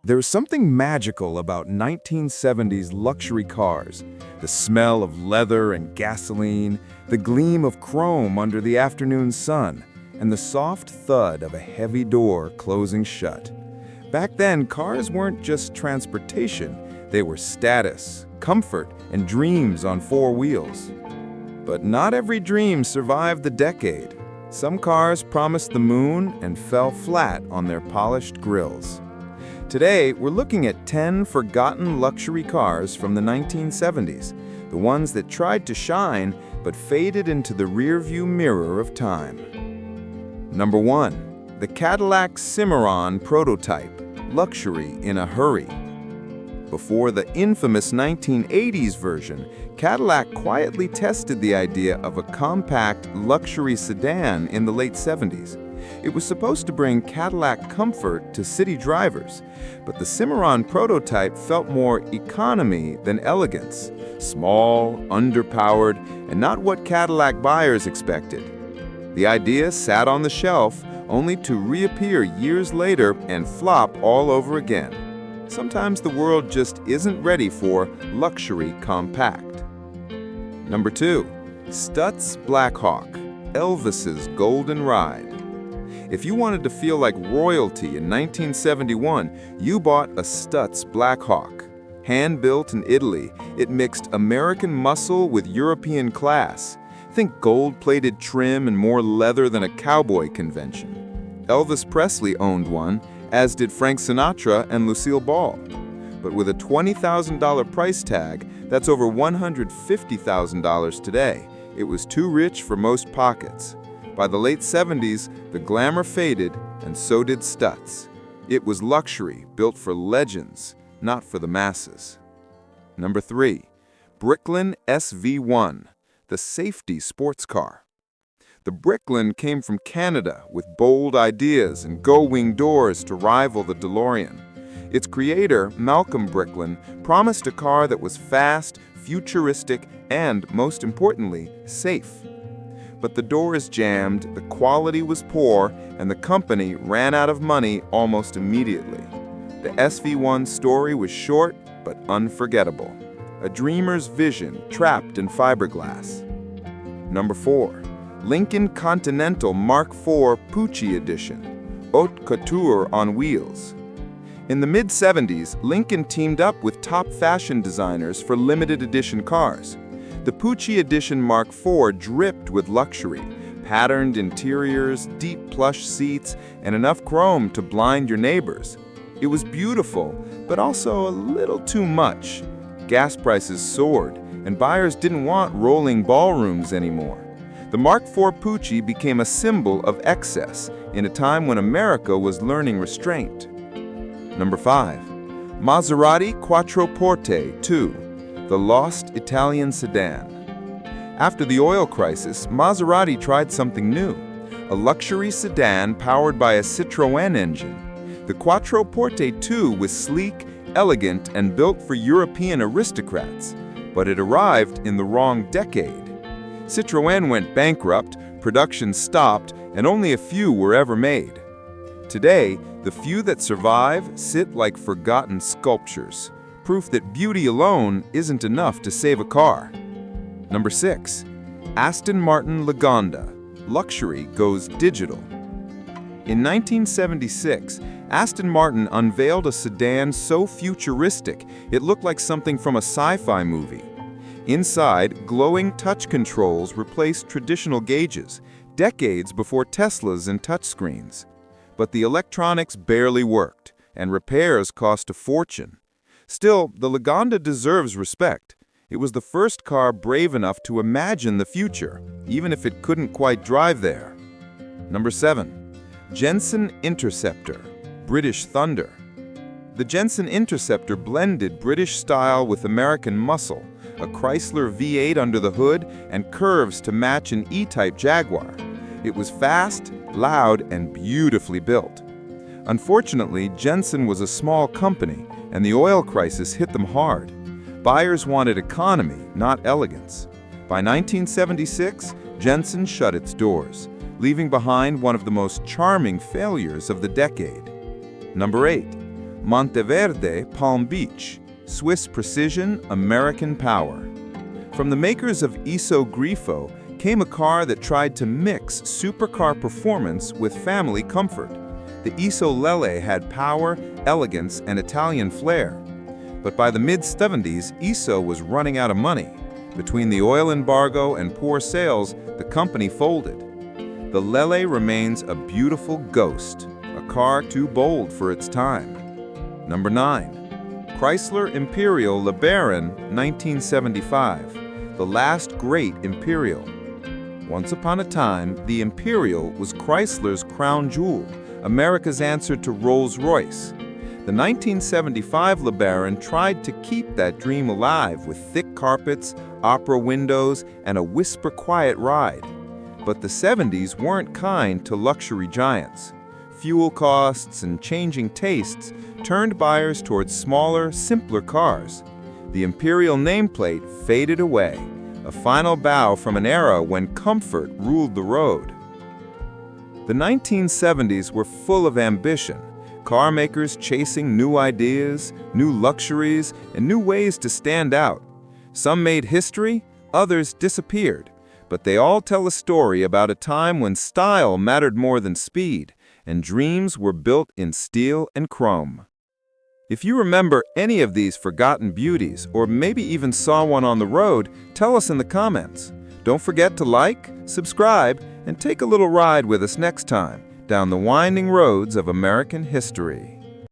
There's something magical about 1970s luxury cars. The smell of leather and gasoline, the gleam of chrome under the afternoon sun, and the soft thud of a heavy door closing shut. Back then, cars weren't just transportation, they were status, comfort, and dreams on four wheels. But not every dream survived the decade. Some cars promised the moon and fell flat on their polished grills. Today, we're looking at 10 forgotten luxury cars from the 1970s, the ones that tried to shine but faded into the rearview mirror of time. Number 1. The Cadillac Cimarron prototype, luxury in a hurry. Before the infamous 1980s version, Cadillac quietly tested the idea of a compact luxury sedan in the late 70s. It was supposed to bring Cadillac comfort to city drivers, but the Cimarron prototype felt more economy than elegance. Small, underpowered, and not what Cadillac buyers expected. The idea sat on the shelf, only to reappear years later and flop all over again. Sometimes the world just isn't ready for luxury compact. Number 2. Stutz Blackhawk, Elvis's Golden Ride. If you wanted to feel like royalty in 1971, you bought a Stutz Blackhawk. Hand-built in Italy, it mixed American muscle with European class. Think gold-plated trim and more leather than a cowboy convention. Elvis Presley owned one, as did Frank Sinatra and Lucille Ball. But with a $20,000 price tag, that's over $150,000 today, it was too rich for most pockets. By the late 70s, the glamour faded, and so did Stutz. It was luxury built for legends, not for the masses. Number 3. Bricklin SV1, the safety sports car. The Bricklin came from Canada with bold ideas and go-wing doors to rival the DeLorean. Its creator, Malcolm Bricklin, promised a car that was fast, futuristic, and, most importantly, safe. But the doors jammed, the quality was poor, and the company ran out of money almost immediately. The SV1 story was short but unforgettable. A dreamer's vision trapped in fiberglass. Number 4. Lincoln Continental Mark IV Pucci Edition, haute couture on wheels. In the mid-70s, Lincoln teamed up with top fashion designers for limited edition cars. The Pucci Edition Mark IV dripped with luxury, patterned interiors, deep plush seats, and enough chrome to blind your neighbors. It was beautiful, but also a little too much. Gas prices soared, and buyers didn't want rolling ballrooms anymore. The Mark IV Pucci became a symbol of excess in a time when America was learning restraint. Number 5. Maserati Quattroporte II, the lost Italian sedan. After the oil crisis, Maserati tried something new, a luxury sedan powered by a Citroën engine. The Quattroporte II was sleek, elegant, and built for European aristocrats, but it arrived in the wrong decade. Citroën went bankrupt, production stopped, and only a few were ever made. Today, the few that survive sit like forgotten sculptures, proof that beauty alone isn't enough to save a car. Number 6. Aston Martin Lagonda, luxury goes digital. In 1976, Aston Martin unveiled a sedan so futuristic it looked like something from a sci-fi movie. Inside, glowing touch controls replaced traditional gauges, decades before Teslas and touchscreens. But the electronics barely worked, and repairs cost a fortune. Still, the Lagonda deserves respect. It was the first car brave enough to imagine the future, even if it couldn't quite drive there. Number 7. Jensen Interceptor, British Thunder. The Jensen Interceptor blended British style with American muscle, a Chrysler V8 under the hood, and curves to match an E-Type Jaguar. It was fast, loud, and beautifully built. Unfortunately, Jensen was a small company, and the oil crisis hit them hard. Buyers wanted economy, not elegance. By 1976, Jensen shut its doors, leaving behind one of the most charming failures of the decade. Number 8. Monteverde, Palm Beach, Swiss precision, American power. From the makers of Iso Grifo came a car that tried to mix supercar performance with family comfort. The Iso Lele had power, elegance, and Italian flair. But by the mid-70s, Iso was running out of money. Between the oil embargo and poor sales, the company folded. The Lele remains a beautiful ghost, a car too bold for its time. Number 9. Chrysler Imperial LeBaron 1975, the last great Imperial. Once upon a time, the Imperial was Chrysler's crown jewel, America's answer to Rolls-Royce. The 1975 LeBaron tried to keep that dream alive with thick carpets, opera windows, and a whisper-quiet ride. But the 70s weren't kind to luxury giants. Fuel costs and changing tastes turned buyers towards smaller, simpler cars. The Imperial nameplate faded away, a final bow from an era when comfort ruled the road. The 1970s were full of ambition, car makers chasing new ideas, new luxuries, and new ways to stand out. Some made history, others disappeared, but they all tell a story about a time when style mattered more than speed, and dreams were built in steel and chrome. If you remember any of these forgotten beauties, or maybe even saw one on the road, tell us in the comments. Don't forget to like, subscribe, and take a little ride with us next time down the winding roads of American history.